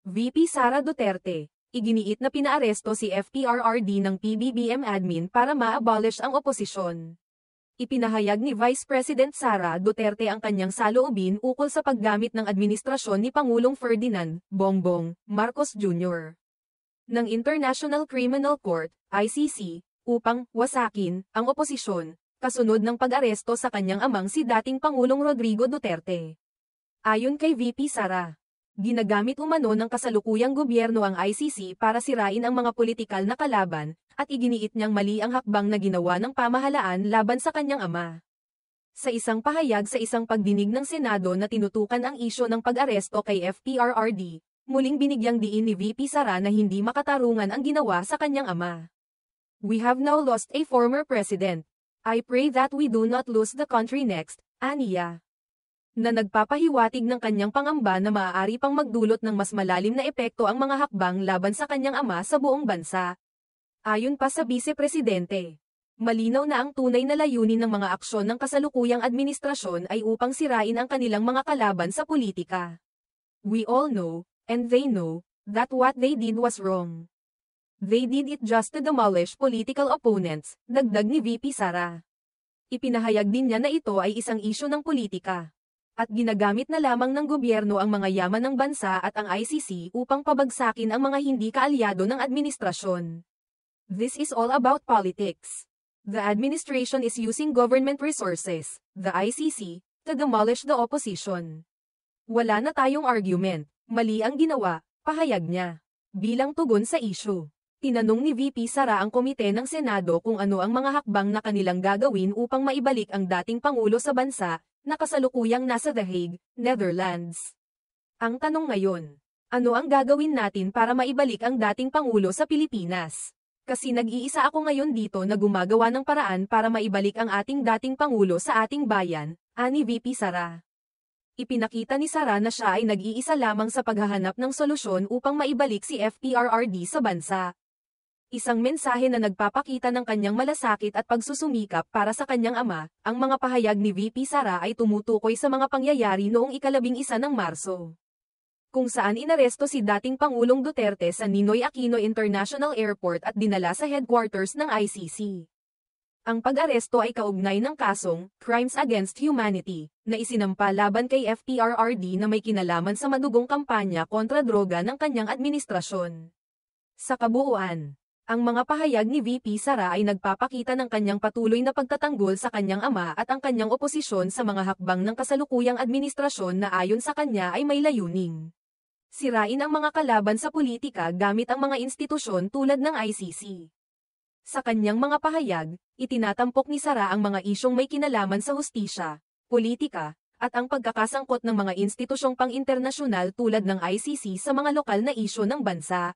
VP Sara Duterte, iginiit na pinaaresto si FPRRD ng PBBM admin para ma-abolish ang oposisyon. Ipinahayag ni Vice President Sara Duterte ang kanyang saloobin ukol sa paggamit ng administrasyon ni Pangulong Ferdinand Bongbong Marcos Jr. ng International Criminal Court, ICC, upang wasakin ang oposisyon, kasunod ng pag-aresto sa kanyang amang si dating Pangulong Rodrigo Duterte. Ayon kay VP Sara, ginagamit umano ng kasalukuyang gobyerno ang ICC para sirain ang mga politikal na kalaban, at iginiit niyang mali ang hakbang na ginawa ng pamahalaan laban sa kanyang ama. Sa isang pahayag sa isang pagdinig ng Senado na tinutukan ang isyo ng pag-aresto kay FPRRD, muling binigyang diin ni VP Sara na hindi makatarungan ang ginawa sa kanyang ama. "We have now lost a former president. I pray that we do not lose the country next," aniya. Na nagpapahiwatig ng kanyang pangamba na maaari pang magdulot ng mas malalim na epekto ang mga hakbang laban sa kanyang ama sa buong bansa. Ayon pa sa Vice-Presidente, malinaw na ang tunay na layunin ng mga aksyon ng kasalukuyang administrasyon ay upang sirain ang kanilang mga kalaban sa politika. "We all know, and they know, that what they did was wrong. They did it just to demolish political opponents," dagdag ni VP Sara. Ipinahayag din niya na ito ay isang isyu ng politika, at ginagamit na lamang ng gobyerno ang mga yaman ng bansa at ang ICC upang pabagsakin ang mga hindi kaalyado ng administrasyon. "This is all about politics. The administration is using government resources, the ICC, to demolish the opposition. Wala na tayong argument, mali ang ginawa," pahayag niya. Bilang tugon sa issue, tinanong ni VP Sara ang komite ng Senado kung ano ang mga hakbang na kanilang gagawin upang maibalik ang dating Pangulo sa bansa, na kasalukuyang nasa The Hague, Netherlands. Ang tanong ngayon, ano ang gagawin natin para maibalik ang dating Pangulo sa Pilipinas? Kasi nag-iisa ako ngayon dito na gumagawa ng paraan para maibalik ang ating dating Pangulo sa ating bayan, ani VP Sara. Ipinakita ni Sara na siya ay nag-iisa lamang sa paghahanap ng solusyon upang maibalik si FPRRD sa bansa. Isang mensahe na nagpapakita ng kanyang malasakit at pagsusumikap para sa kanyang ama. Ang mga pahayag ni VP Sara ay tumutukoy sa mga pangyayari noong 11 ng Marso, kung saan inaresto si dating Pangulong Duterte sa Ninoy Aquino International Airport at dinala sa headquarters ng ICC. Ang pag-aresto ay kaugnay ng kasong Crimes Against Humanity na isinampa laban kay FPRRD na may kinalaman sa madugong kampanya kontra droga ng kanyang administrasyon. Sa kabuuan, ang mga pahayag ni VP Sara ay nagpapakita ng kanyang patuloy na pagtatanggol sa kanyang ama at ang kanyang oposisyon sa mga hakbang ng kasalukuyang administrasyon na ayon sa kanya ay may layuning sirain ang mga kalaban sa politika gamit ang mga institusyon tulad ng ICC. Sa kanyang mga pahayag, itinatampok ni Sara ang mga isyong may kinalaman sa hustisya, politika, at ang pagkakasangkot ng mga institusyong pang-internasyonal tulad ng ICC sa mga lokal na isyu ng bansa.